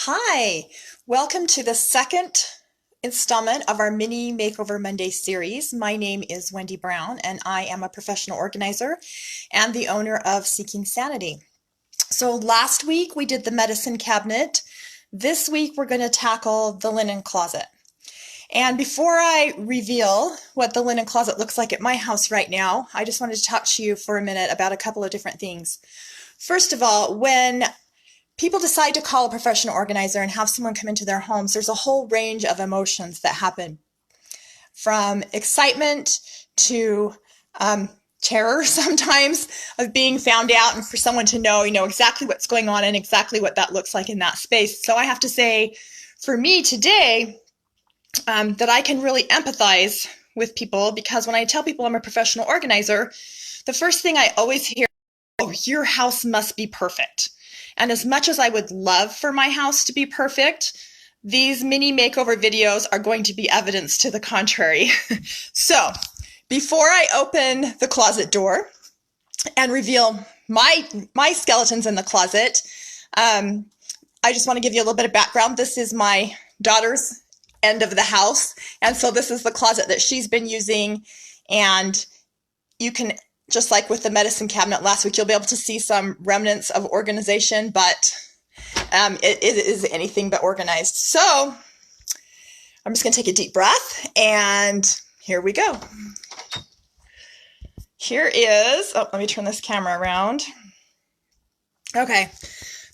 Hi, welcome to the second installment of our mini Makeover Monday series. My name is Wendy Brown and I am a professional organizer and the owner of Seeking Sanity. So last week we did the medicine cabinet. This week we're going to tackle the linen closet. And before I reveal what the linen closet looks like at my house right now, I just wanted to talk to you for a minute about a couple of different things. First of all, when people decide to call a professional organizer and have someone come into their homes, there's a whole range of emotions that happen, from excitement to terror sometimes of being found out and for someone to know, exactly what's going on and exactly what that looks like in that space. So I have to say, for me today, that I can really empathize with people, because when I tell people I'm a professional organizer, the first thing I always hear, "Oh, your house must be perfect." And as much as I would love for my house to be perfect, these mini makeover videos are going to be evidence to the contrary. So before I open the closet door and reveal my skeletons in the closet, I just want to give you a little bit of background. This is my daughter's end of the house. And so this is the closet that she's been using. And you can, just like with the medicine cabinet last week, you'll be able to see some remnants of organization, but it is anything but organized. So I'm just going to take a deep breath, and here we go. Here is, let me turn this camera around. Okay,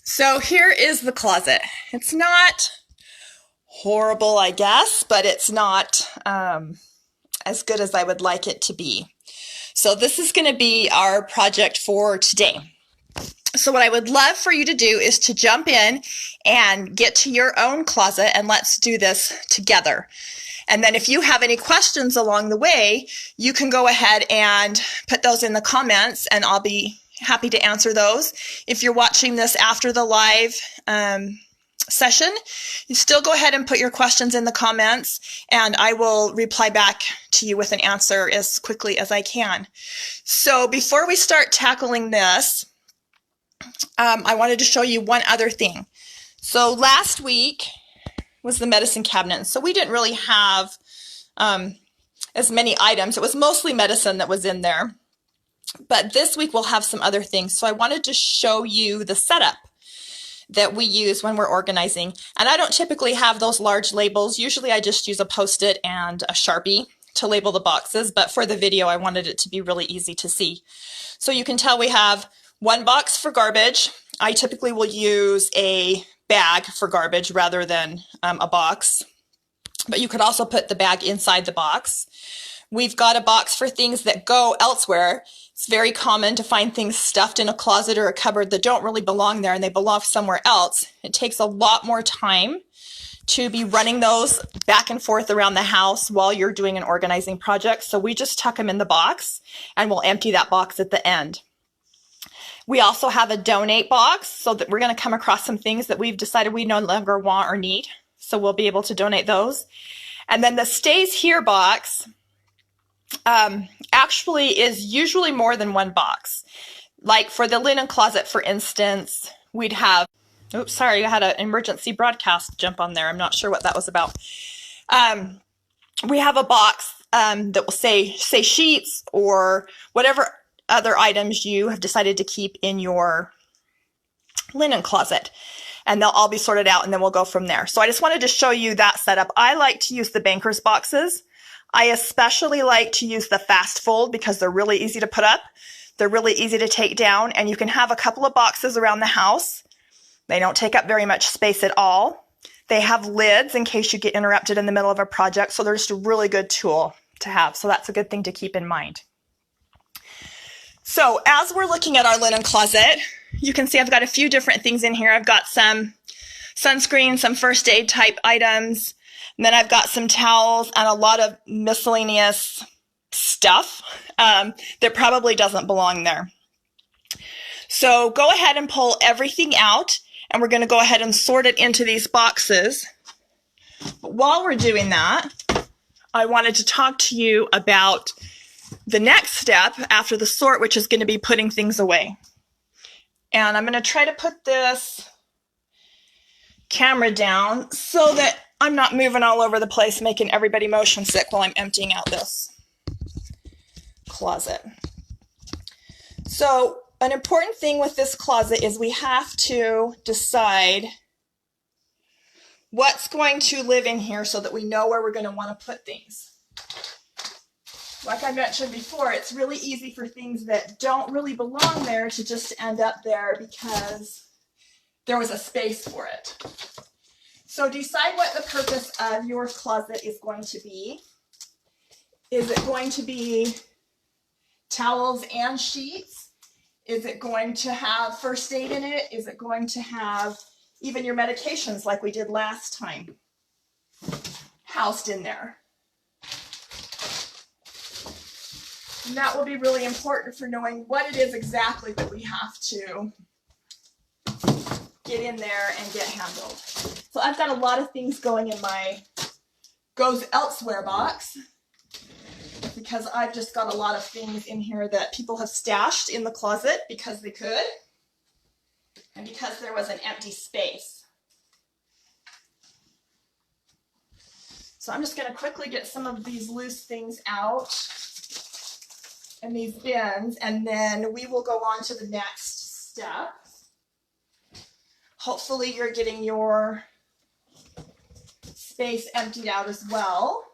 so here is the closet. It's not horrible, I guess, but it's not as good as I would like it to be. So this is going to be our project for today. So what I would love for you to do is to jump in and get to your own closet, and let's do this together. And then if you have any questions along the way, you can go ahead and put those in the comments, and I'll be happy to answer those. If you're watching this after the live session, you still go ahead and put your questions in the comments, and I will reply back to you with an answer as quickly as I can. So before we start tackling this, I wanted to show you one other thing. So last week was the medicine cabinet, so we didn't really have as many items. It was mostly medicine that was in there, but this week we'll have some other things. So I wanted to show you the setup that we use when we're organizing. And I don't typically have those large labels. Usually I just use a Post-it and a Sharpie to label the boxes, but for the video I wanted it to be really easy to see. So you can tell we have one box for garbage. I typically will use a bag for garbage rather than a box, but you could also put the bag inside the box. We've got a box for things that go elsewhere. It's very common to find things stuffed in a closet or a cupboard that don't really belong there and they belong somewhere else. It takes a lot more time to be running those back and forth around the house while you're doing an organizing project. So we just tuck them in the box and we'll empty that box at the end. We also have a donate box, so that we're going to come across some things that we've decided we no longer want or need. So we'll be able to donate those. And then the stays here box actually is usually more than one box. Like for the linen closet, for instance, we'd have, oops, sorry, I had an emergency broadcast jump on there. I'm not sure what that was about. We have a box that will say sheets or whatever other items you have decided to keep in your linen closet. And they'll all be sorted out, and then we'll go from there. So I just wanted to show you that setup. I like to use the banker's boxes. I especially like to use the fast fold because they're really easy to put up. They're really easy to take down, and you can have a couple of boxes around the house. They don't take up very much space at all. They have lids in case you get interrupted in the middle of a project, so they're just a really good tool to have. So that's a good thing to keep in mind. So as we're looking at our linen closet, you can see I've got a few different things in here. I've got some sunscreen, some first aid type items, and then I've got some towels and a lot of miscellaneous stuff that probably doesn't belong there. So go ahead and pull everything out, and we're going to go ahead and sort it into these boxes. But while we're doing that, I wanted to talk to you about the next step after the sort, which is going to be putting things away. And I'm going to try to put this camera down so that I'm not moving all over the place, making everybody motion sick while I'm emptying out this closet. So an important thing with this closet is we have to decide what's going to live in here so that we know where we're going to want to put things. Like I mentioned before, it's really easy for things that don't really belong there to just end up there because there was a space for it. So decide what the purpose of your closet is going to be. Is it going to be towels and sheets? Is it going to have first aid in it? Is it going to have even your medications like we did last time housed in there? And that will be really important for knowing what it is exactly that we have to get in there and get handled. So I've got a lot of things going in my goes elsewhere box because I've just got a lot of things in here that people have stashed in the closet because they could and because there was an empty space. So I'm just going to quickly get some of these loose things out in these bins, and then we will go on to the next step. Hopefully you're getting your space emptied out as well.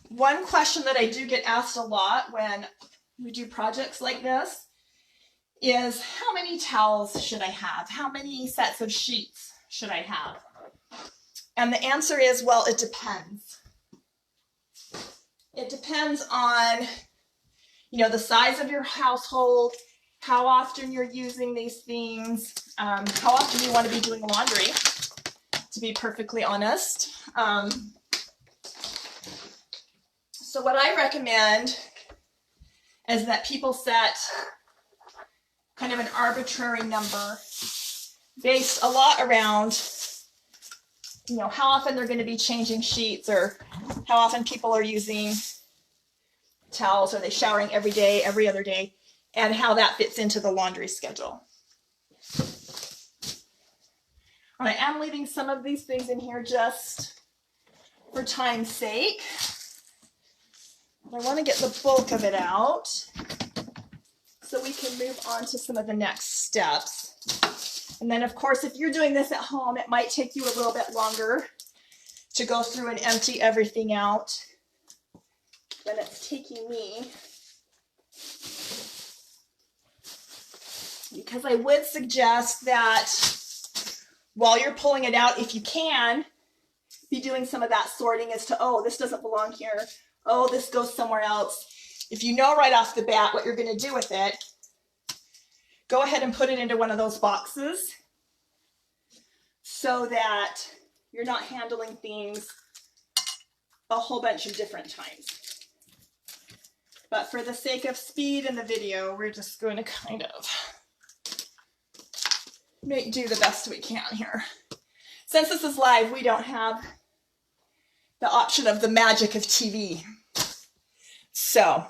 One question that I do get asked a lot when we do projects like this is, how many towels should I have? How many sets of sheets should I have? And the answer is, well, it depends. It depends on, the size of your household, how often you're using these things, how often you want to be doing laundry, to be perfectly honest. So what I recommend is that people set kind of an arbitrary number based a lot around, how often they're going to be changing sheets or how often people are using towels. Are they showering every day, every other day, and how that fits into the laundry schedule. I am leaving some of these things in here just for time's sake. I want to get the bulk of it out so we can move on to some of the next steps. And then, of course, if you're doing this at home, it might take you a little bit longer to go through and empty everything out than it's taking me. Because I would suggest that while you're pulling it out, if you can, be doing some of that sorting as to, oh, this doesn't belong here. Oh, this goes somewhere else. If you know right off the bat what you're going to do with it, go ahead and put it into one of those boxes so that you're not handling things a whole bunch of different times. But for the sake of speed in the video, we're just going to kind of do the best we can here. Since this is live, we don't have the option of the magic of TV. So,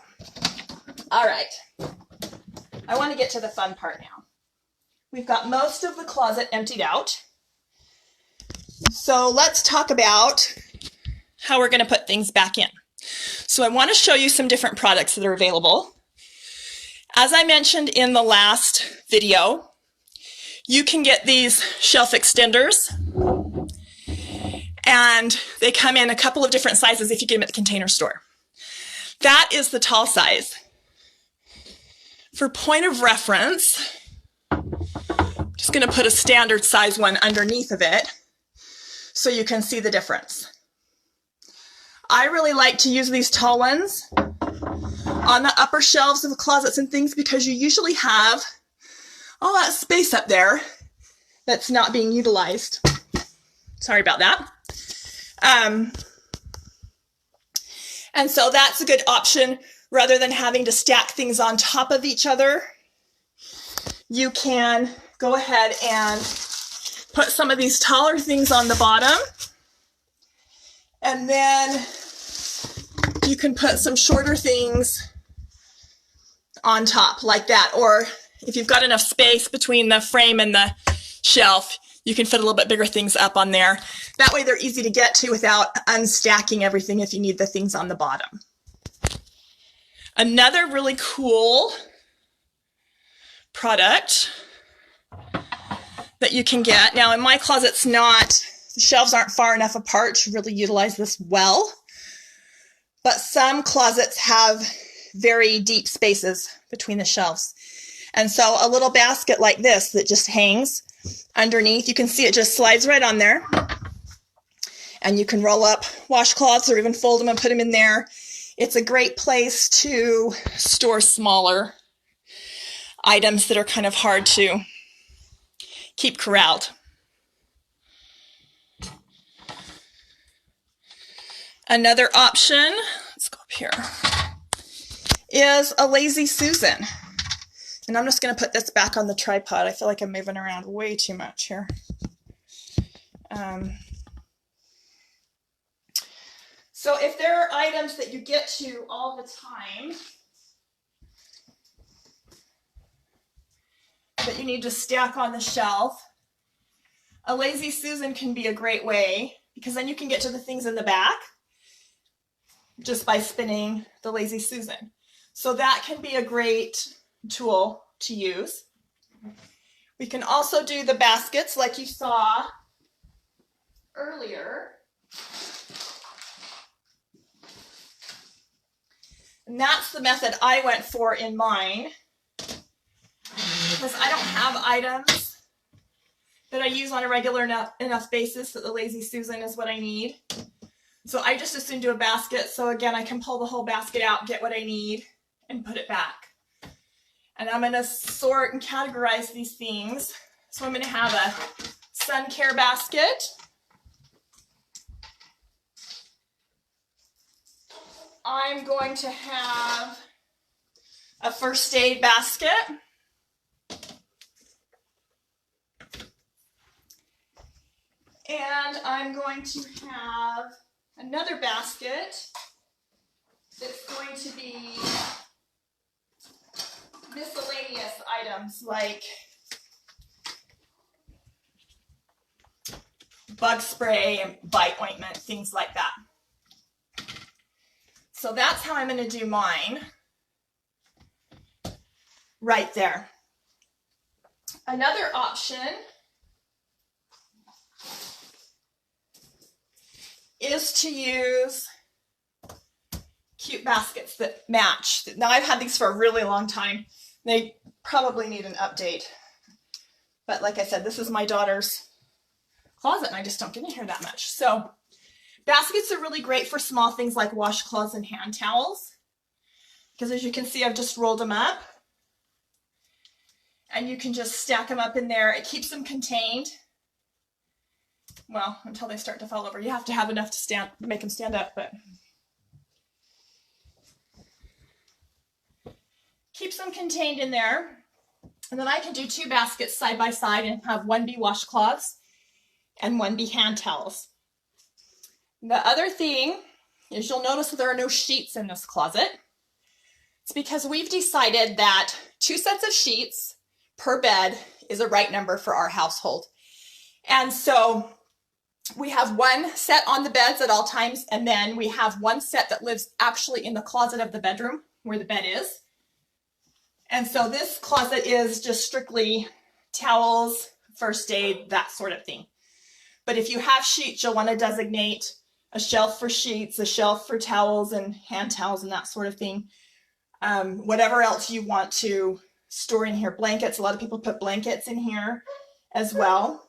all right. I want to get to the fun part now. We've got most of the closet emptied out. So let's talk about how we're going to put things back in. So I want to show you some different products that are available. As I mentioned in the last video, you can get these shelf extenders, and they come in a couple of different sizes if you get them at the Container Store. That is the tall size. For point of reference, I'm just going to put a standard size one underneath of it so you can see the difference. I really like to use these tall ones on the upper shelves of closets and things because you usually have all that space up there that's not being utilized. Sorry about that. And so that's a good option. Rather than having to stack things on top of each other, you can go ahead and put some of these taller things on the bottom, and then you can put some shorter things on top like that. Or if you've got enough space between the frame and the shelf, you can fit a little bit bigger things up on there. That way they're easy to get to without unstacking everything if you need the things on the bottom. Another really cool product that you can get. Now in my closet's not, the shelves aren't far enough apart to really utilize this well, but some closets have very deep spaces between the shelves. And so a little basket like this that just hangs underneath, you can see it just slides right on there. And you can roll up washcloths or even fold them and put them in there. It's a great place to store smaller items that are kind of hard to keep corralled. Another option, let's go up here, is a Lazy Susan. And I'm just going to put this back on the tripod. I feel like I'm moving around way too much here. So if there are items that you get to all the time that you need to stack on the shelf, a Lazy Susan can be a great way, because then you can get to the things in the back just by spinning the Lazy Susan. So that can be a great tool to use. We can also do the baskets like you saw earlier. And that's the method I went for in mine, because I don't have items that I use on a regular enough basis that the Lazy Susan is what I need. So I just assume do a basket. So again, I can pull the whole basket out, get what I need, and put it back. And I'm going to sort and categorize these things. So I'm going to have a sun care basket. I'm going to have a first aid basket. And I'm going to have another basket that's going to be miscellaneous items like bug spray and bite ointment, things like that. So that's how I'm going to do mine right there. Another option is to use cute baskets that match. Now I've had these for a really long time. They probably need an update. But like I said, this is my daughter's closet and I just don't get in here that much. So baskets are really great for small things like washcloths and hand towels. Because as you can see, I've just rolled them up. And you can just stack them up in there. It keeps them contained. Well, until they start to fall over. You have to have enough to make them stand up, but keeps them contained in there. And then I can do two baskets side by side and have one be washcloths and one be hand towels. The other thing is you'll notice that there are no sheets in this closet. It's because we've decided that 2 sets of sheets per bed is a right number for our household. And so we have one set on the beds at all times, and then we have one set that lives actually in the closet of the bedroom where the bed is. And so this closet is just strictly towels, first aid, that sort of thing. But if you have sheets, you'll want to designate a shelf for sheets, a shelf for towels and hand towels and that sort of thing. Whatever else you want to store in here. Blankets, a lot of people put blankets in here as well.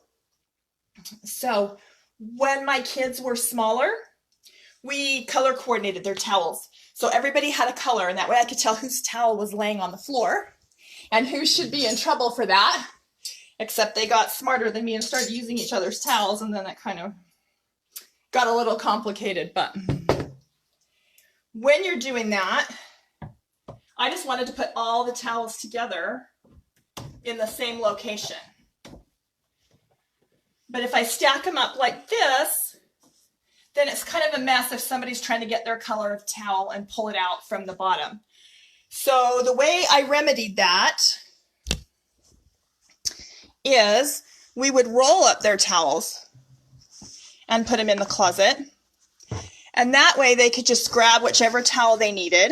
So when my kids were smaller, we color coordinated their towels. So everybody had a color, and that way I could tell whose towel was laying on the floor and who should be in trouble for that. Except they got smarter than me and started using each other's towels, and then that kind of got a little complicated. But when you're doing that, I just wanted to put all the towels together in the same location. But if I stack them up like this, then it's kind of a mess if somebody's trying to get their color of towel and pull it out from the bottom. So the way I remedied that is we would roll up their towels and put them in the closet. And that way they could just grab whichever towel they needed.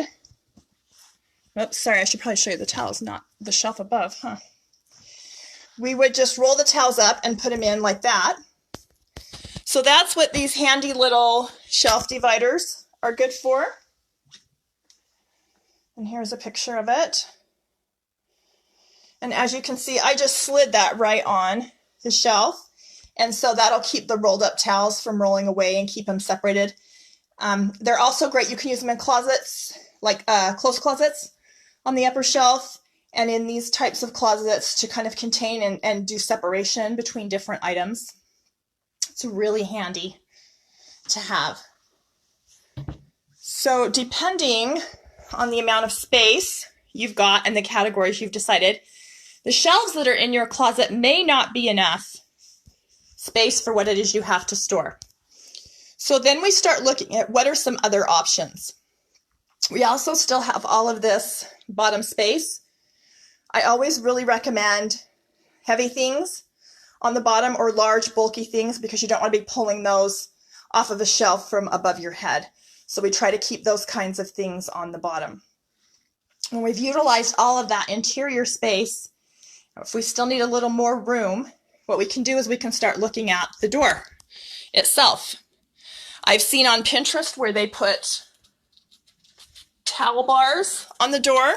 Oops, sorry, I should probably show you the towels, not the shelf above, huh? We would just roll the towels up and put them in like that. So that's what these handy little shelf dividers are good for. And here's a picture of it. And as you can see, I just slid that right on the shelf. And so that'll keep the rolled up towels from rolling away and keep them separated. They're also great. You can use them in closets, like clothes closets on the upper shelf, and in these types of closets to kind of contain and do separation between different items. It's really handy to have. So depending on the amount of space you've got and the categories you've decided, the shelves that are in your closet may not be enough space for what it is you have to store. So then we start looking at what are some other options. We also still have all of this bottom space. I always really recommend heavy things on the bottom or large bulky things because you don't want to be pulling those off of the shelf from above your head. So we try to keep those kinds of things on the bottom. When we've utilized all of that interior space, if we still need a little more room, what we can do is we can start looking at the door itself. I've seen on Pinterest where they put towel bars on the door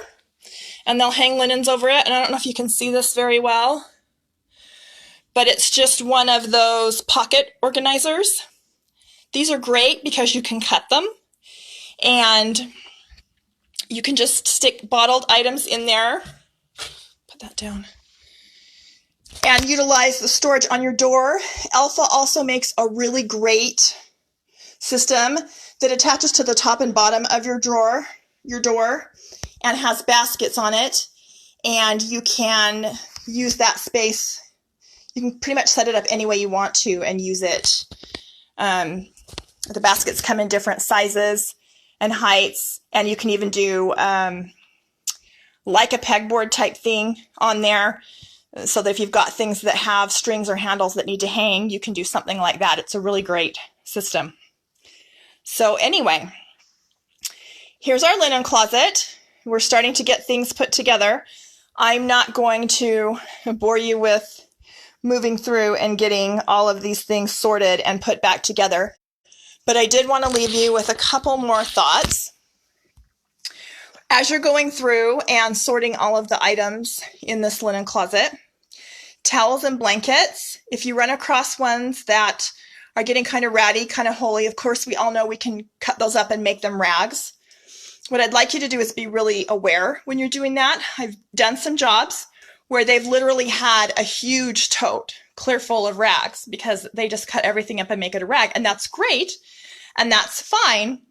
and they'll hang linens over it. And I don't know if you can see this very well, but it's just one of those pocket organizers. These are great because you can cut them and you can just stick bottled items in there. Put that down. And utilize the storage on your door. Alpha also makes a really great system that attaches to the top and bottom of your door, and has baskets on it. And you can use that space. You can pretty much set it up any way you want to and use it. The baskets come in different sizes and heights, and you can even do like a pegboard type thing on there. So that if you've got things that have strings or handles that need to hang, you can do something like that. It's a really great system. So anyway, here's our linen closet. We're starting to get things put together. I'm not going to bore you with moving through and getting all of these things sorted and put back together, but I did want to leave you with a couple more thoughts. As you're going through and sorting all of the items in this linen closet, towels and blankets, if you run across ones that are getting kind of ratty, kind of holey, of course, we all know we can cut those up and make them rags. What I'd like you to do is be really aware when you're doing that. I've done some jobs where they've literally had a huge tote clear full of rags because they just cut everything up and make it a rag. And that's great. And that's fine.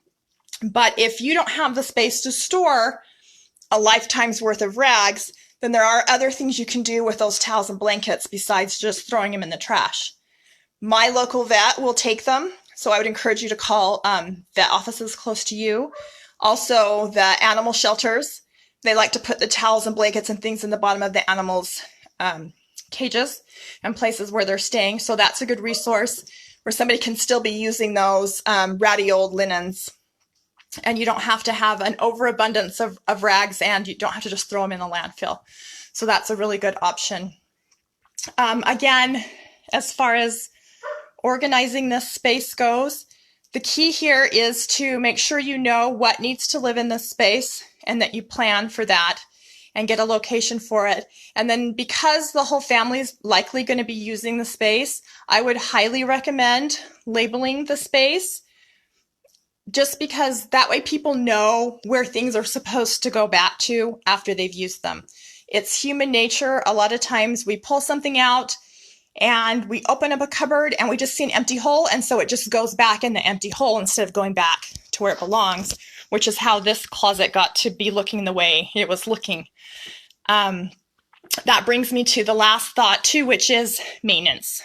But if you don't have the space to store a lifetime's worth of rags, then there are other things you can do with those towels and blankets besides just throwing them in the trash. My local vet will take them, so I would encourage you to call vet offices close to you. Also, the animal shelters, they like to put the towels and blankets and things in the bottom of the animals' cages and places where they're staying. So that's a good resource where somebody can still be using those ratty old linens. And you don't have to have an overabundance of rags, and you don't have to just throw them in the landfill. So that's a really good option. Again, as far as organizing this space goes, the key here is to make sure you know what needs to live in this space and that you plan for that and get a location for it. And then because the whole family is likely going to be using the space, I would highly recommend labeling the space, just because that way people know where things are supposed to go back to after they've used them. It's human nature. A lot of times we pull something out and we open up a cupboard and we just see an empty hole, and so it just goes back in the empty hole instead of going back to where it belongs, which is how this closet got to be looking the way it was looking. That brings me to the last thought too, which is maintenance.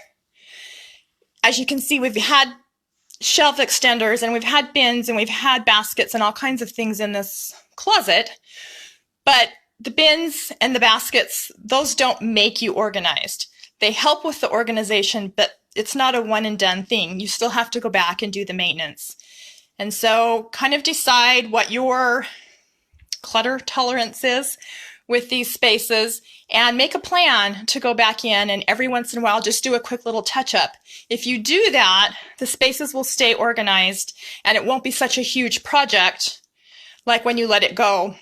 As you can see, we've had shelf extenders and we've had bins and we've had baskets and all kinds of things in this closet, But the bins and the baskets, those don't make you organized. They help with the organization, but it's not a one and done thing. You still have to go back and do the maintenance. And so kind of decide what your clutter tolerance is with these spaces and make a plan to go back in and every once in a while just do a quick little touch up. If you do that, the spaces will stay organized and it won't be such a huge project like when you let it go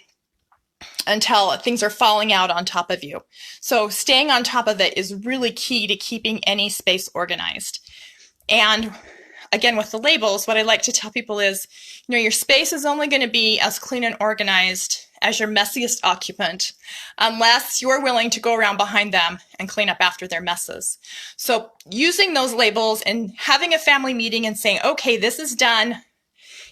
until things are falling out on top of you. So staying on top of it is really key to keeping any space organized. And again, with the labels, what I like to tell people is, your space is only going to be as clean and organized as your messiest occupant, unless you're willing to go around behind them and clean up after their messes. So using those labels and having a family meeting and saying, okay, this is done,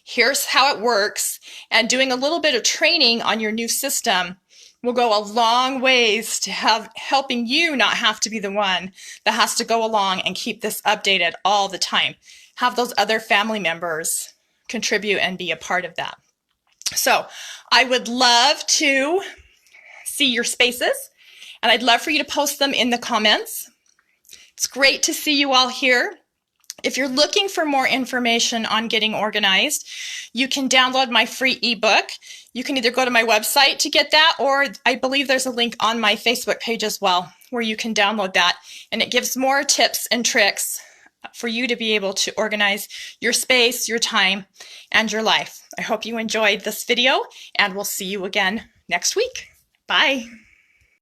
here's how it works, and doing a little bit of training on your new system will go a long ways to helping you not have to be the one that has to go along and keep this updated all the time. Have those other family members contribute and be a part of that. So I would love to see your spaces, and I'd love for you to post them in the comments. It's great to see you all here. If you're looking for more information on getting organized, you can download my free ebook. You can either go to my website to get that, or I believe there's a link on my Facebook page as well where you can download that. And it gives more tips and tricks for you to be able to organize your space, your time, and your life. I hope you enjoyed this video, and we'll see you again next week. Bye.